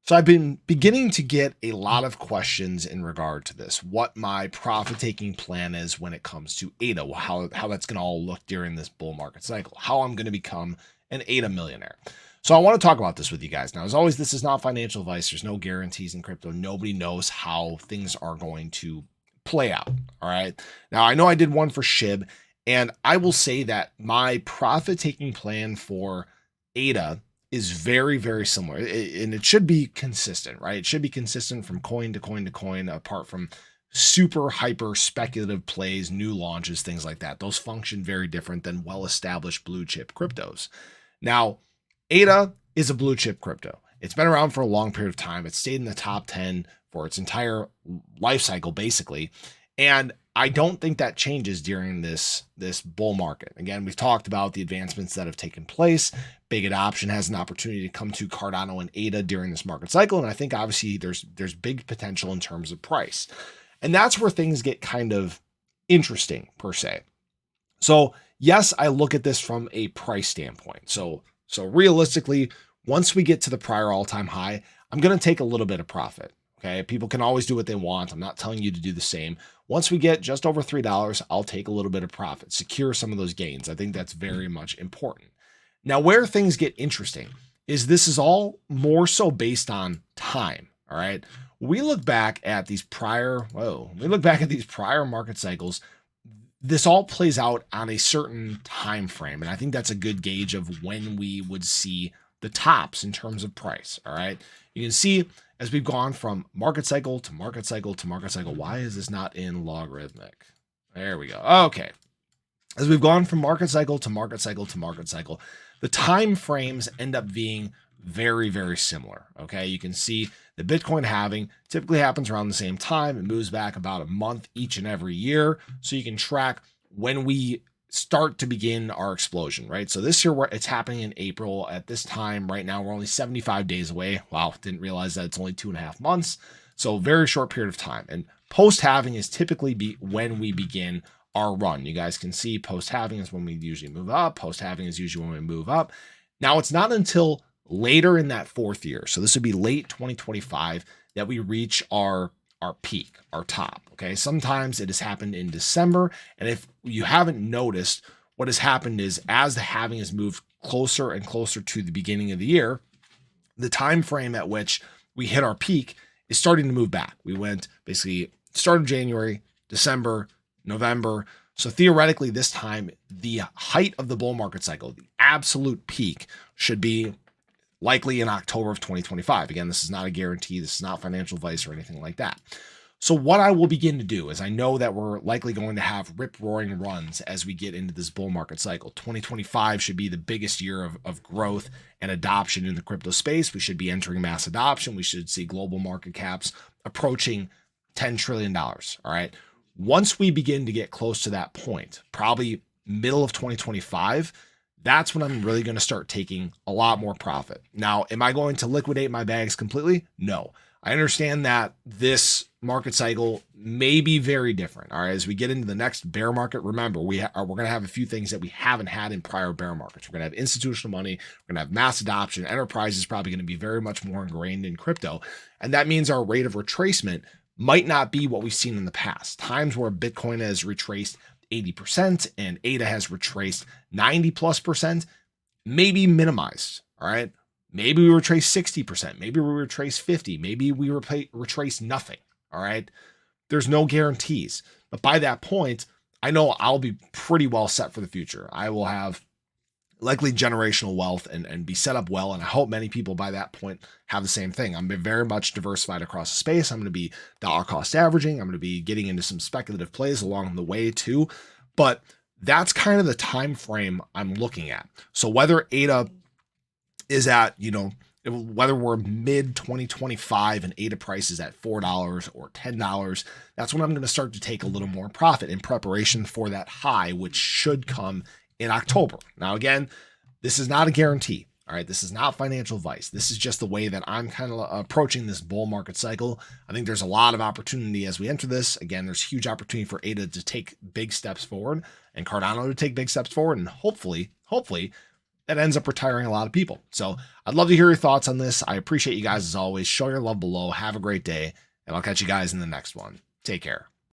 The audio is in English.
So I've been beginning to get a lot of questions in regard to this, what my profit taking plan is when it comes to ADA, how that's going to all look during this bull market cycle, how I'm going to become an ADA millionaire. So I want to talk about this with you guys. Now, as always, this is not financial advice. There's no guarantees in crypto. Nobody knows how things are going to play out. All right. Now, I know I did one for SHIB, and I will say that my profit taking plan for ADA is very, very similar, and it should be consistent, right? It should be consistent from coin to coin to coin, apart from super hyper speculative plays, new launches, things like that. Those function very different than well-established blue chip cryptos. Now, ADA is a blue chip crypto. It's been around for a long period of time. It's stayed in the top 10 for its entire life cycle, basically. And I don't think that changes during this bull market. Again, we've talked about the advancements that have taken place. Big adoption has an opportunity to come to Cardano and ADA during this market cycle. And I think obviously there's big potential in terms of price. And that's where things get kind of interesting per se. So yes, I look at this from a price standpoint. So realistically, once we get to the prior all-time high, I'm going to take a little bit of profit. Okay. People can always do what they want. I'm not telling you to do the same. Once we get just over $3, I'll take a little bit of profit, secure some of those gains. I think that's very much important. Now, where things get interesting is this is all more so based on time. All right. We look back at these prior market cycles. This all plays out on a certain time frame. And I think that's a good gauge of when we would see the tops in terms of price. All right. You can see as we've gone from market cycle to market cycle to market cycle. Why is this not in logarithmic? There we go. Okay. As we've gone from market cycle to market cycle to market cycle, the time frames end up being very, very similar. Okay. You can see the Bitcoin halving typically happens around the same time. It moves back about a month each and every year. So you can track when we start to begin our explosion, right? So this year it's happening in April. At this time right now, we're only 75 days away. Wow. Didn't realize that it's only 2.5 months. So very short period of time. And post halving is typically when we begin our run. You guys can see post halving is when we usually move up. Post halving is usually when we move up. Now it's not until later in that fourth year, so this would be late 2025, that we reach our peak, our top. Okay. Sometimes it has happened in December. And if you haven't noticed, what has happened is as the halving has moved closer and closer to the beginning of the year, the time frame at which we hit our peak is starting to move back. We went basically start of January, December, November. So theoretically, this time, the height of the bull market cycle, the absolute peak, should be likely in October of 2025. Again, this is not a guarantee. This is not financial advice or anything like that. So what I will begin to do is I know that we're likely going to have rip-roaring runs as we get into this bull market cycle. 2025 should be the biggest year of growth and adoption in the crypto space. We should be entering mass adoption. We should see global market caps approaching $10 trillion. All right. Once we begin to get close to that point, probably middle of 2025, that's when I'm really going to start taking a lot more profit. Now, am I going to liquidate my bags completely? No. I understand that this market cycle may be very different. All right. As we get into the next bear market, remember, we're going to have a few things that we haven't had in prior bear markets. We're going to have institutional money. We're going to have mass adoption. Enterprise is probably going to be very much more ingrained in crypto. And that means our rate of retracement might not be what we've seen in the past. Times where Bitcoin has retraced 80% and ADA has retraced 90+%, maybe minimized. All right. Maybe we retrace 60%. Maybe we retrace 50. Maybe we retrace nothing. All right. There's no guarantees. But by that point, I know I'll be pretty well set for the future. I will have likely generational wealth and be set up well. And I hope many people by that point have the same thing. I'm very much diversified across the space. I'm going to be dollar cost averaging. I'm going to be getting into some speculative plays along the way too. But that's kind of the time frame I'm looking at. So whether ADA is at, whether we're mid 2025 and ADA price is at $4 or $10, that's when I'm going to start to take a little more profit in preparation for that high, which should come in October. Now, again, this is not a guarantee. All right. This is not financial advice. This is just the way that I'm kind of approaching this bull market cycle. I think there's a lot of opportunity as we enter this. Again, there's huge opportunity for ADA to take big steps forward and Cardano to take big steps forward. And hopefully that ends up retiring a lot of people. So I'd love to hear your thoughts on this. I appreciate you guys as always. Show your love below. Have a great day, and I'll catch you guys in the next one. Take care.